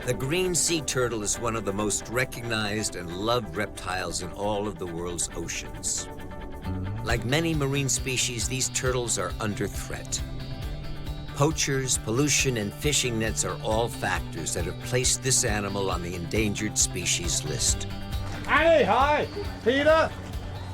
The green sea turtle is one of the most recognized and loved reptiles in all of the world's oceans. Like many marine species, these turtles are under threat. Poachers, pollution, and fishing nets are all factors that have placed this animal on the endangered species list. Annie, hi. Peter.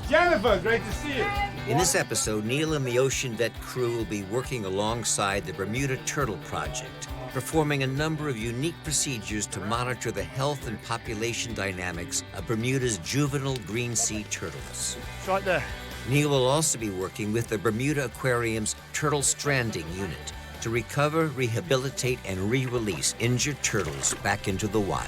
Jennifer, great to see you. In this episode, Neil and the Ocean Vet crew will be working alongside the Bermuda Turtle Project, performing a number of unique procedures to monitor the health and population dynamics of Bermuda's juvenile green sea turtles. It's right there. Neil will also be working with the Bermuda Aquarium's Turtle Stranding Unit to recover, rehabilitate, and re-release injured turtles back into the wild.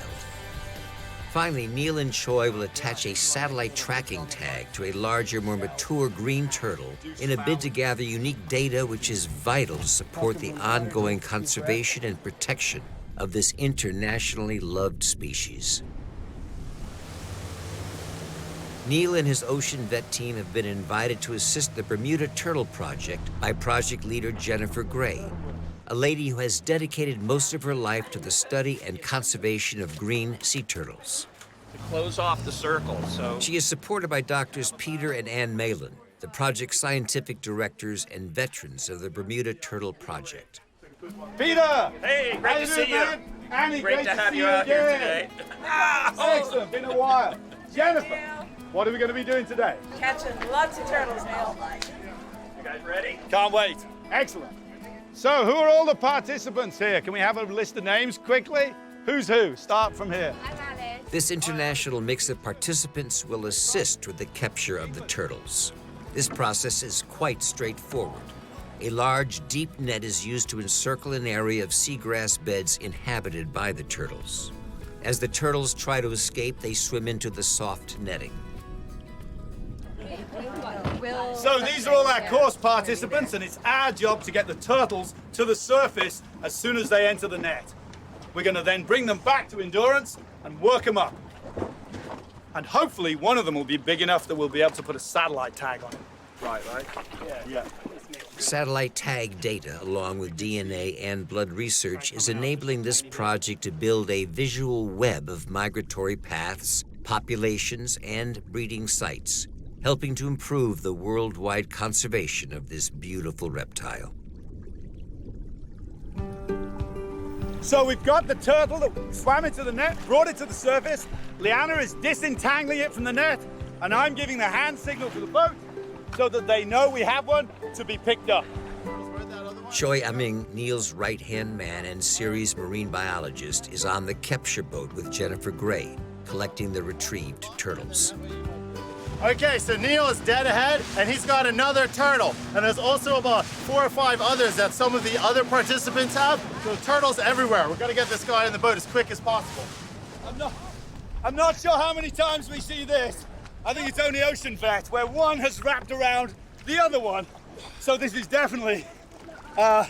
Finally, Neil and Choi will attach a satellite tracking tag to a larger, more mature green turtle in a bid to gather unique data which is vital to support the ongoing conservation and protection of this internationally loved species. Neil and his Ocean Vet team have been invited to assist the Bermuda Turtle Project by project leader Jennifer Gray, a lady who has dedicated most of her life to the study and conservation of green sea turtles. To close off the circle, so... She is supported by doctors Peter and Ann Malin, the project's scientific directors and veterans of the Bermuda Turtle Project. Peter! Hey, great to see you. Man? Annie, Great to have you out here today. Excellent, been a while. Jennifer, what are we going to be doing today? Catching lots of turtles, Neil. You guys ready? Can't wait. Excellent. So, who are all the participants here? Can we have a list of names quickly? Who's who? Start from here. This international mix of participants will assist with the capture of the turtles. This process is quite straightforward. A large, deep net is used to encircle an area of seagrass beds inhabited by the turtles. As the turtles try to escape, they swim into the soft netting. So these are all our course participants, and it's our job to get the turtles to the surface as soon as they enter the net. We're going to then bring them back to endurance and work them up. And hopefully one of them will be big enough that we'll be able to put a satellite tag on it. Right? Yeah. Satellite tag data, along with DNA and blood research, is enabling this project to build a visual web of migratory paths, populations, and breeding sites, helping to improve the worldwide conservation of this beautiful reptile. So we've got the turtle that swam into the net, brought it to the surface. Liana is disentangling it from the net, and I'm giving the hand signal to the boat so that they know we have one to be picked up. Choi Aming, Neil's right-hand man and series marine biologist, is on the capture boat with Jennifer Gray, collecting the retrieved turtles. Okay, so Neil is dead ahead, and he's got another turtle. And there's also about 4 or 5 others that some of the other participants have. So turtles everywhere. We're gonna get this guy in the boat as quick as possible. I'm not sure how many times we see this. I think it's only Ocean Vet, where one has wrapped around the other one. So this is definitely a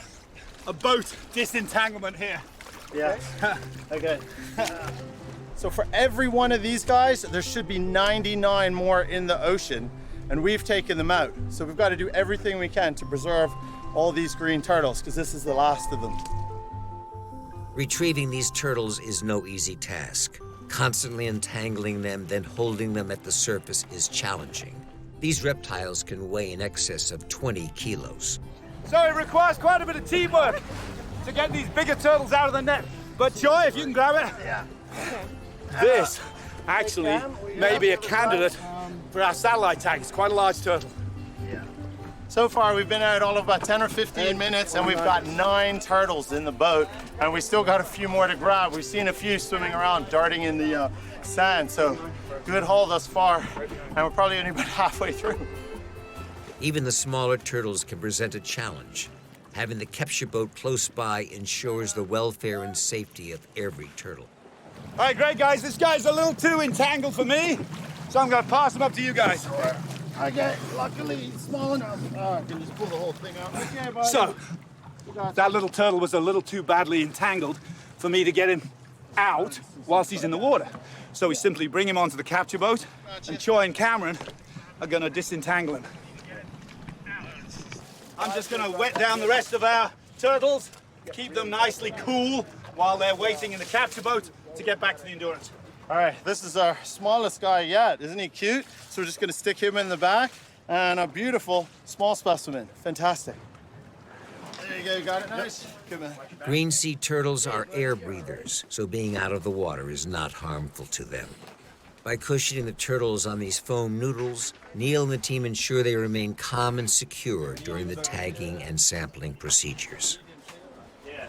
boat disentanglement here. Yeah. Okay. So for every one of these guys, there should be 99 more in the ocean, and we've taken them out. So we've got to do everything we can to preserve all these green turtles, because this is the last of them. Retrieving these turtles is no easy task. Constantly untangling them, then holding them at the surface is challenging. These reptiles can weigh in excess of 20 kilos. So it requires quite a bit of teamwork to get these bigger turtles out of the net. But Choi, if you can grab it. Yeah. This actually may be a candidate for our satellite tag. It's quite a large turtle. So far, we've been out all of about 10 or 15 minutes, and we've got 9 turtles in the boat, and we still got a few more to grab. We've seen a few swimming around, darting in the sand, so good haul thus far, and we're probably only about halfway through. Even the smaller turtles can present a challenge. Having the capture boat close by ensures the welfare and safety of every turtle. All right, great, guys. This guy's a little too entangled for me, so I'm going to pass him up to you guys. Okay, luckily he's small enough. I can just pull the whole thing out. Okay, buddy. So, that little turtle was a little too badly entangled for me to get him out whilst he's in the water. So we simply bring him onto the capture boat, and Choi and Cameron are going to disentangle him. I'm just going to wet down the rest of our turtles, keep them nicely cool while they're waiting in the capture boat to get back to the Endurance. All right, this is our smallest guy yet. Isn't he cute? So we're just gonna stick him in the back, and a beautiful small specimen. Fantastic. There you go, you got it? Nice. Good man. Green sea turtles are air breathers, so being out of the water is not harmful to them. By cushioning the turtles on these foam noodles, Neil and the team ensure they remain calm and secure during the tagging and sampling procedures.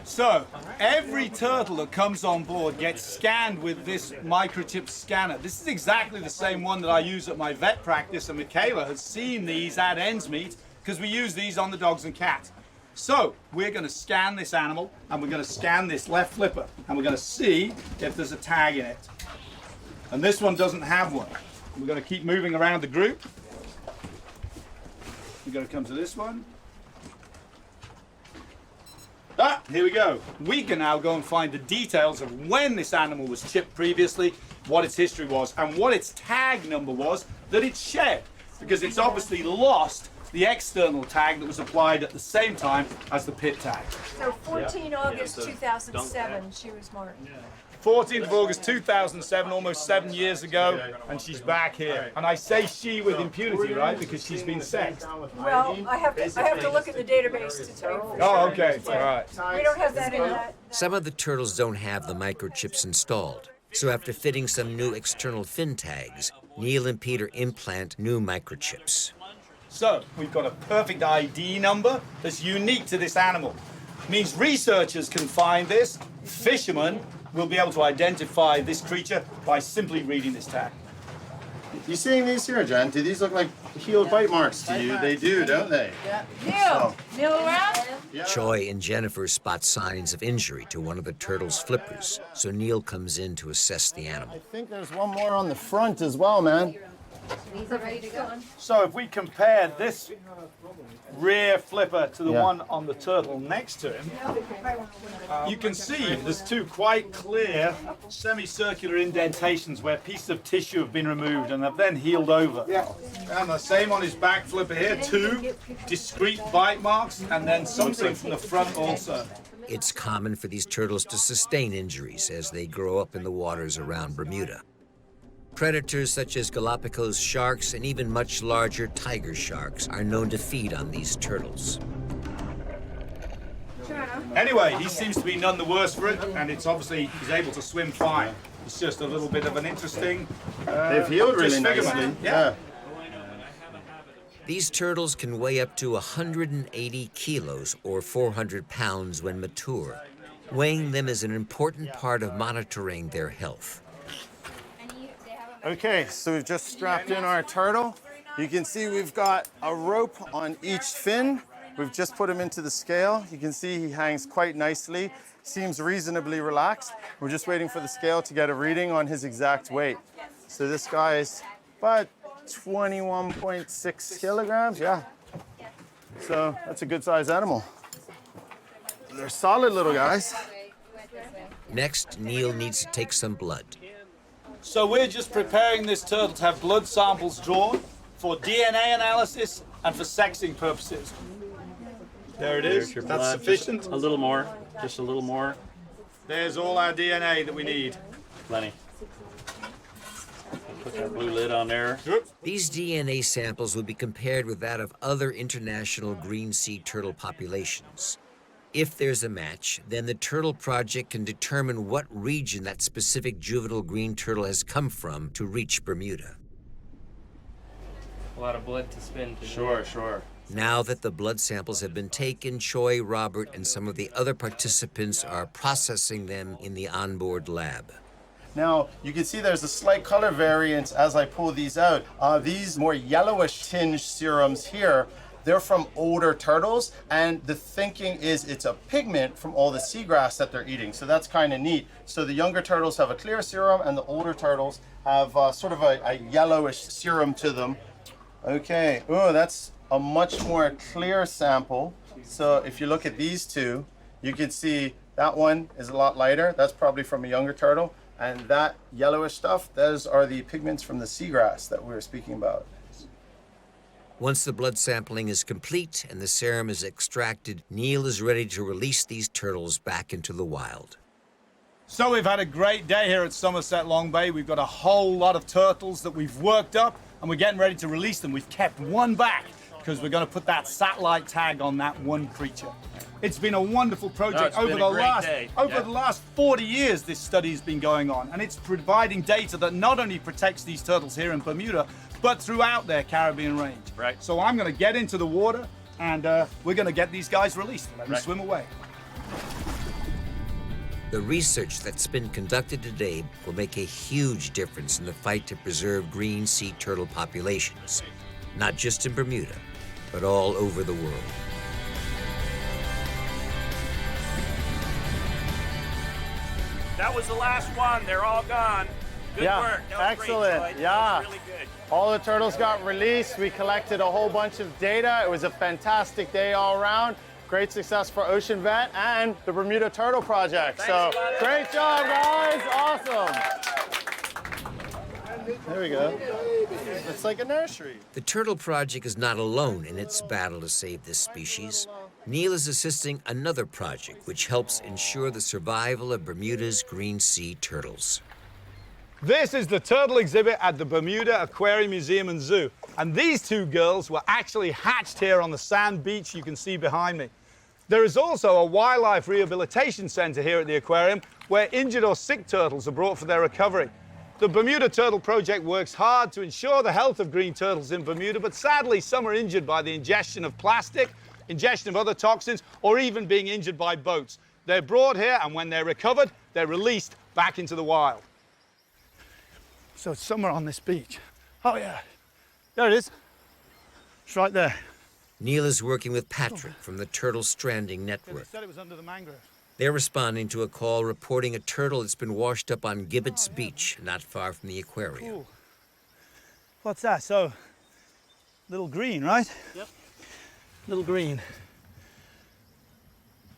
So, every turtle that comes on board gets scanned with this microchip scanner. This is exactly the same one that I use at my vet practice, and Michaela has seen these at Ensmeet because we use these on the dogs and cats. So, we're going to scan this animal, and we're going to scan this left flipper, and we're going to see if there's a tag in it. And this one doesn't have one. We're going to keep moving around the group. We're going to come to this one. Ah, here we go. We can now go and find the details of when this animal was chipped previously, what its history was, and what its tag number was that it shed. Because it's obviously lost the external tag that was applied at the same time as the pit tag. So 14 August 2007, she was marked. 14th of August 2007, almost 7 years ago, and she's back here. And I say she with impunity, right? Because she's been sexed. Well, I have to look at the database to tell you for sure. Oh, okay, all right. We don't have that in that. Some of the turtles don't have the microchips installed, so after fitting some new external fin tags, Neil and Peter implant new microchips. So, we've got a perfect ID number that's unique to this animal. It means researchers can find this, fishermen will be able to identify this creature by simply reading this tag. You seeing these here, Jen? Do these look like healed bite marks to you? They do, don't they? Neil! Neil around? Choi and Jennifer spot signs of injury to one of the turtle's flippers, so Neil comes in to assess the animal. I think there's one more on the front as well, man. Ready to go? So if we compare this rear flipper to the one on the turtle next to him, you can see there's two quite clear semicircular indentations where pieces of tissue have been removed and have then healed over. And the same on his back flipper here, two discrete bite marks and then something from the front also. It's common for these turtles to sustain injuries as they grow up in the waters around Bermuda. Predators such as Galapagos sharks and even much larger tiger sharks are known to feed on these turtles. Anyway, he seems to be none the worse for it, and it's obviously he's able to swim fine. It's just a little bit of an interesting They've healed really disfigurement. nicely. Yeah. These turtles can weigh up to 180 kilos or 400 pounds when mature. Weighing them is an important part of monitoring their health. Okay, so we've just strapped in our turtle. You can see we've got a rope on each fin. We've just put him into the scale. You can see he hangs quite nicely. Seems reasonably relaxed. We're just waiting for the scale to get a reading on his exact weight. So this guy is about 21.6 kilograms, yeah. So that's a good sized animal. They're solid little guys. Next, Neil needs to take some blood. So we're just preparing this turtle to have blood samples drawn for DNA analysis and for sexing purposes. There it is. Your That's blood. sufficient. Just a little more. Just a little more. There's all our DNA that we need. Plenty. Put that blue lid on there. These DNA samples will be compared with that of other international green sea turtle populations. If there's a match, then the Turtle Project can determine what region that specific juvenile green turtle has come from to reach Bermuda. A lot of blood to spin today. Sure. Now that the blood samples have been taken, Choi, Robert, and some of the other participants are processing them in the onboard lab. Now, you can see there's a slight color variance as I pull these out. These more yellowish tinged serums here, they're from older turtles, and the thinking is it's a pigment from all the seagrass that they're eating. So that's kind of neat. So the younger turtles have a clear serum, and the older turtles have sort of a yellowish serum to them. Okay, oh, that's a much more clear sample. So if you look at these two, you can see that one is a lot lighter. That's probably from a younger turtle. And that yellowish stuff, those are the pigments from the seagrass that we were speaking about. Once the blood sampling is complete and the serum is extracted, Neil is ready to release these turtles back into the wild. So we've had a great day here at Somerset Long Bay. We've got a whole lot of turtles that we've worked up, and we're getting ready to release them. We've kept one back because we're going to put that satellite tag on that one creature. It's been a wonderful project. Over the last 40 years, this study has been going on, and it's providing data that not only protects these turtles here in Bermuda, but throughout their Caribbean range. Right. So I'm going to get into the water, and we're going to get these guys released. Let them swim away. The research that's been conducted today will make a huge difference in the fight to preserve green sea turtle populations, not just in Bermuda, but all over the world. That was the last one. They're all gone. Good work. That was excellent. Great, yeah. That was really good. All the turtles got released. We collected a whole bunch of data. It was a fantastic day all around. Great success for Ocean Vet and the Bermuda Turtle Project. Thanks, Great job, guys. Awesome. There we go. It's like a nursery. The Turtle Project is not alone in its battle to save this species. Neil is assisting another project which helps ensure the survival of Bermuda's green sea turtles. This is the turtle exhibit at the Bermuda Aquarium Museum and Zoo. And these two girls were actually hatched here on the sand beach you can see behind me. There is also a wildlife rehabilitation center here at the aquarium where injured or sick turtles are brought for their recovery. The Bermuda Turtle Project works hard to ensure the health of green turtles in Bermuda, but sadly some are injured by the ingestion of plastic, ingestion of other toxins, or even being injured by boats. They're brought here, and when they're recovered, they're released back into the wild. So it's somewhere on this beach. Oh yeah, there it is. It's right there. Neil is working with Patrick from the Turtle Stranding Network. They said it was under the mangrove. They're responding to a call reporting a turtle that's been washed up on Gibbets Beach, not far from the aquarium. Cool. What's that? So, little green, right? Yep. Little green.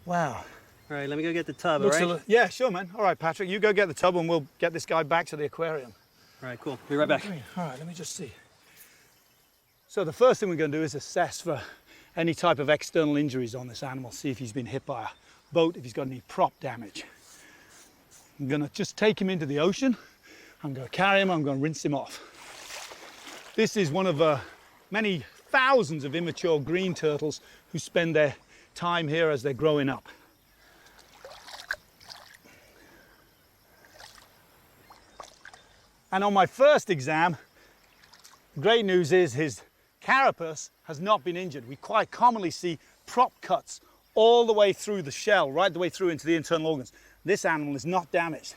Wow. All right, let me go get the tub, Looks all right? yeah, sure, man. All right, Patrick, you go get the tub and we'll get this guy back to the aquarium. All right, cool. Be right back. All right, let me just see. So the first thing we're going to do is assess for any type of external injuries on this animal, see if he's been hit by a boat, if he's got any prop damage. I'm going to just take him into the ocean. I'm going to carry him, I'm going to rinse him off. This is one of many thousands of immature green turtles who spend their time here as they're growing up. And on my first exam, great news is his carapace has not been injured. We quite commonly see prop cuts all the way through the shell, right the way through into the internal organs. This animal is not damaged.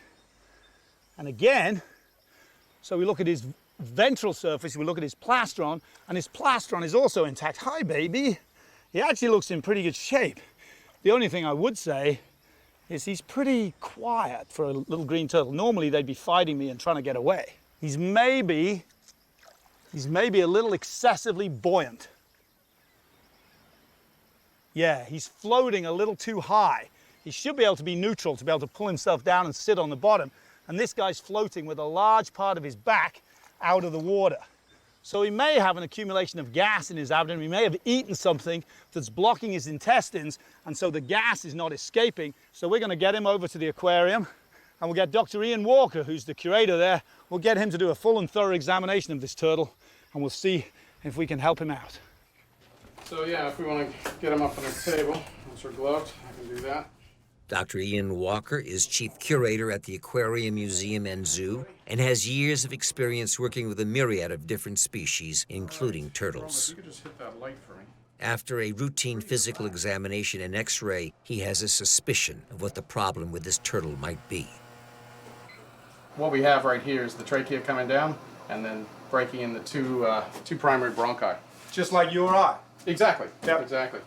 And again, so we look at his ventral surface, we look at his plastron, and his plastron is also intact. Hi, baby. He actually looks in pretty good shape. The only thing I would say is he's pretty quiet for a little green turtle. Normally they'd be fighting me and trying to get away. He's maybe a little excessively buoyant. Yeah, he's floating a little too high. He should be able to be neutral, to be able to pull himself down and sit on the bottom. And this guy's floating with a large part of his back out of the water. So he may have an accumulation of gas in his abdomen. He may have eaten something that's blocking his intestines, and so the gas is not escaping. So we're going to get him over to the aquarium, and we'll get Dr. Ian Walker, who's the curator there. We'll get him to do a full and thorough examination of this turtle, and we'll see if we can help him out. So yeah, if we want to get him up on a table, once we're gloved, I can do that. Dr. Ian Walker is chief curator at the Aquarium Museum and Zoo and has years of experience working with a myriad of different species, including turtles. If you could just hit that light for me. After a routine physical examination and x-ray, he has a suspicion of what the problem with this turtle might be. What we have right here is the trachea coming down and then breaking in the two primary bronchi. Just like you or I. Exactly. Yep. Exactly.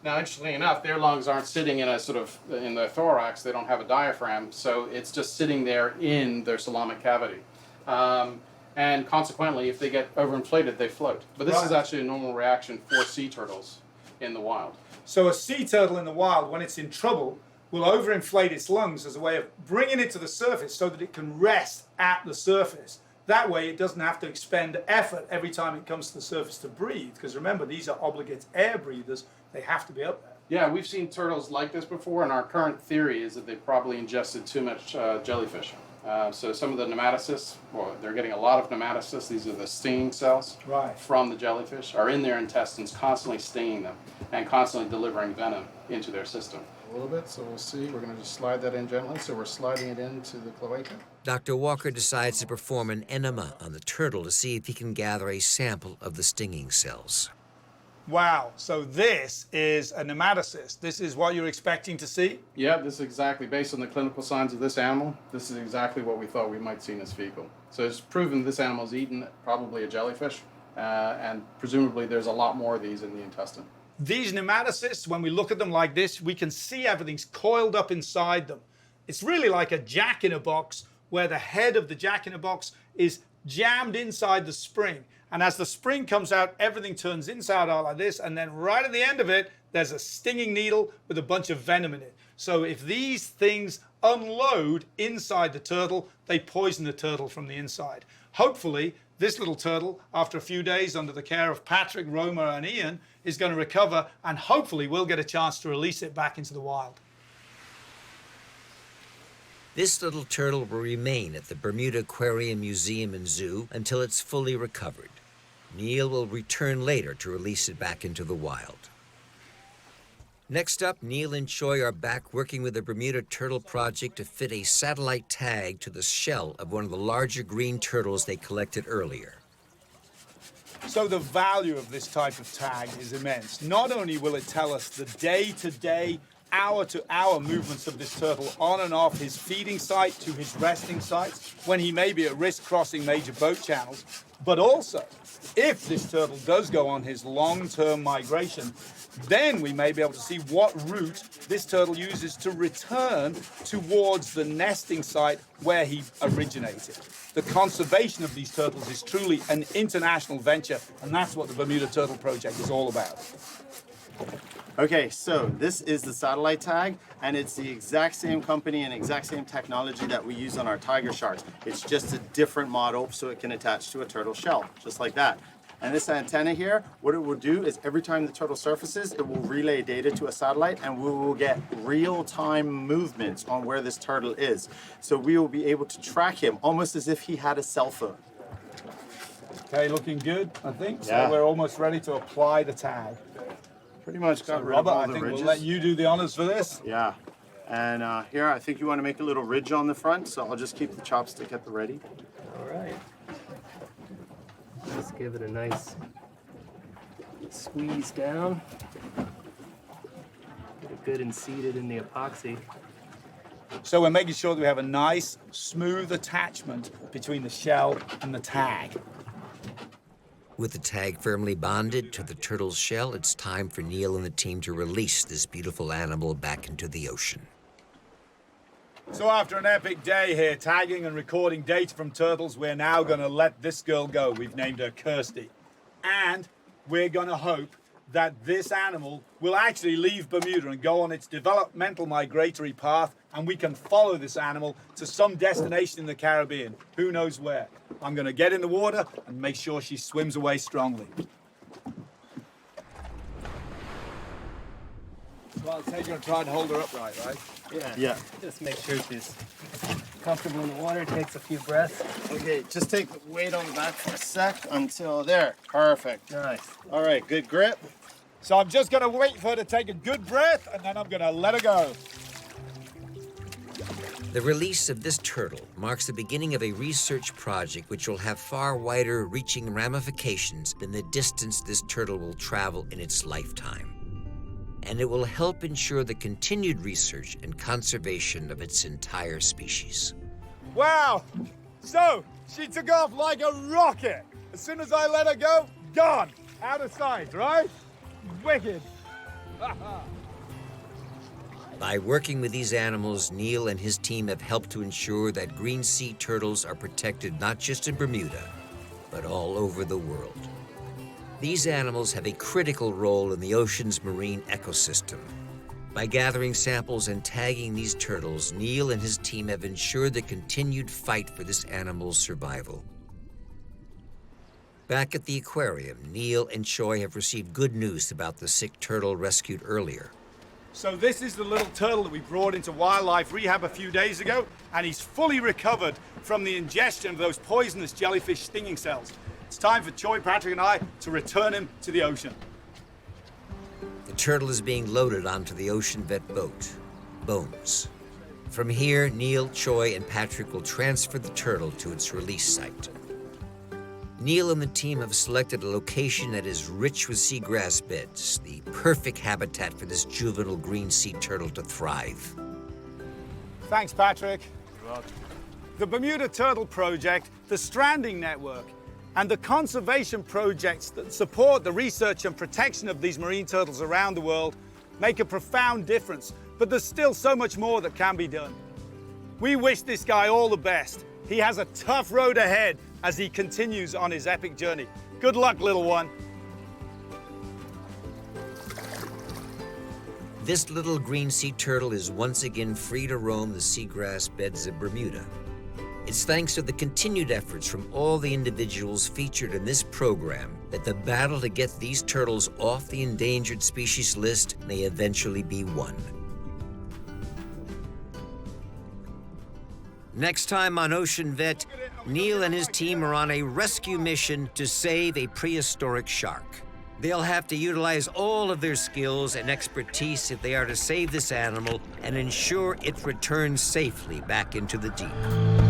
Now, interestingly enough, their lungs aren't sitting in a sort of in the thorax. They don't have a diaphragm, so it's just sitting there in their coelomic cavity. And consequently, if they get overinflated, they float. But this is actually a normal reaction for sea turtles in the wild. So a sea turtle in the wild, when it's in trouble, will overinflate its lungs as a way of bringing it to the surface so that it can rest at the surface. That way it doesn't have to expend effort every time it comes to the surface to breathe, because remember, these are obligate air breathers. They have to be up there. Yeah, we've seen turtles like this before, and our current theory is that they probably ingested too much jellyfish. So some of the nematocysts, well, they're getting a lot of nematocysts, these are the stinging cells from the jellyfish, are in their intestines, constantly stinging them and constantly delivering venom into their system. A little bit, so we'll see. We're going to just slide that in gently, so we're sliding it into the cloaca. Dr. Walker decides to perform an enema on the turtle to see if he can gather a sample of the stinging cells. Wow, so this is a nematocyst. This is what you're expecting to see? Yeah, this is exactly, based on the clinical signs of this animal, this is exactly what we thought we might see in this fecal. So it's proven this animal's eaten probably a jellyfish, and presumably there's a lot more of these in the intestine. These nematocysts, when we look at them like this, we can see everything's coiled up inside them. It's really like a jack-in-a-box, where the head of the jack-in-a-box is jammed inside the spring. And as the spring comes out, everything turns inside out like this, and then right at the end of it, there's a stinging needle with a bunch of venom in it. So if these things unload inside the turtle, they poison the turtle from the inside. Hopefully, this little turtle, after a few days under the care of Patrick, Roma, and Ian, is going to recover, and hopefully we'll get a chance to release it back into the wild. This little turtle will remain at the Bermuda Aquarium Museum and Zoo until it's fully recovered. Neil will return later to release it back into the wild. Next up, Neil and Choi are back working with the Bermuda Turtle Project to fit a satellite tag to the shell of one of the larger green turtles they collected earlier. So the value of this type of tag is immense. Not only will it tell us the day-to-day, hour-to-hour movements of this turtle on and off his feeding site to his resting sites when he may be at risk crossing major boat channels, but also, if this turtle does go on his long-term migration, then we may be able to see what route this turtle uses to return towards the nesting site where he originated. The conservation of these turtles is truly an international venture, and that's what the Bermuda Turtle Project is all about. Okay, so this is the satellite tag, and it's the exact same company and exact same technology that we use on our tiger sharks. It's just a different model so it can attach to a turtle shell, just like that. And this antenna here, what it will do is every time the turtle surfaces, it will relay data to a satellite, and we will get real-time movements on where this turtle is. So we will be able to track him almost as if he had a cell phone. Okay, looking good, I think. Yeah. So we're almost ready to apply the tag. Pretty much got So rid of Robert, all I the think ridges. we'll let you do the honors for this. Yeah. And here, I think you want to make a little ridge on the front, so I'll just keep the chopstick at the ready. All right. Let's give it a nice squeeze down. Get it good and seated in the epoxy. So we're making sure that we have a nice, smooth attachment between the shell and the tag. With the tag firmly bonded to the turtle's shell, it's time for Neil and the team to release this beautiful animal back into the ocean. So after an epic day here, tagging and recording data from turtles, we're now going to let this girl go. We've named her Kirsty. And we're going to hope that this animal will actually leave Bermuda and go on its developmental migratory path, and we can follow this animal to some destination in the Caribbean. Who knows where? I'm going to get in the water and make sure she swims away strongly. Well, Ted, you're going to try and hold her upright, right? Yeah. Just make sure she's comfortable in the water. Takes a few breaths. Okay, just take the weight on the back for a sec until there. Perfect. Nice. All right, good grip. So I'm just going to wait for her to take a good breath, and then I'm going to let her go. The release of this turtle marks the beginning of a research project which will have far wider reaching ramifications than the distance this turtle will travel in its lifetime. And it will help ensure the continued research and conservation of its entire species. Wow! So, she took off like a rocket. As soon as I let her go, gone. Out of sight, right? Wicked. By working with these animals, Neil and his team have helped to ensure that green sea turtles are protected not just in Bermuda, but all over the world. These animals have a critical role in the ocean's marine ecosystem. By gathering samples and tagging these turtles, Neil and his team have ensured the continued fight for this animal's survival. Back at the aquarium, Neil and Choi have received good news about the sick turtle rescued earlier. So this is the little turtle that we brought into wildlife rehab a few days ago, and he's fully recovered from the ingestion of those poisonous jellyfish stinging cells. It's time for Choi, Patrick, and I to return him to the ocean. The turtle is being loaded onto the Ocean Vet boat, Bones. From here, Neil, Choi, and Patrick will transfer the turtle to its release site. Neil and the team have selected a location that is rich with seagrass beds, the perfect habitat for this juvenile green sea turtle to thrive. Thanks, Patrick. You're welcome. The Bermuda Turtle Project, the Stranding Network, and the conservation projects that support the research and protection of these marine turtles around the world make a profound difference, but there's still so much more that can be done. We wish this guy all the best. He has a tough road ahead as he continues on his epic journey. Good luck, little one. This little green sea turtle is once again free to roam the seagrass beds of Bermuda. It's thanks to the continued efforts from all the individuals featured in this program that the battle to get these turtles off the endangered species list may eventually be won. Next time on Ocean Vet, Neil and his team are on a rescue mission to save a prehistoric shark. They'll have to utilize all of their skills and expertise if they are to save this animal and ensure it returns safely back into the deep.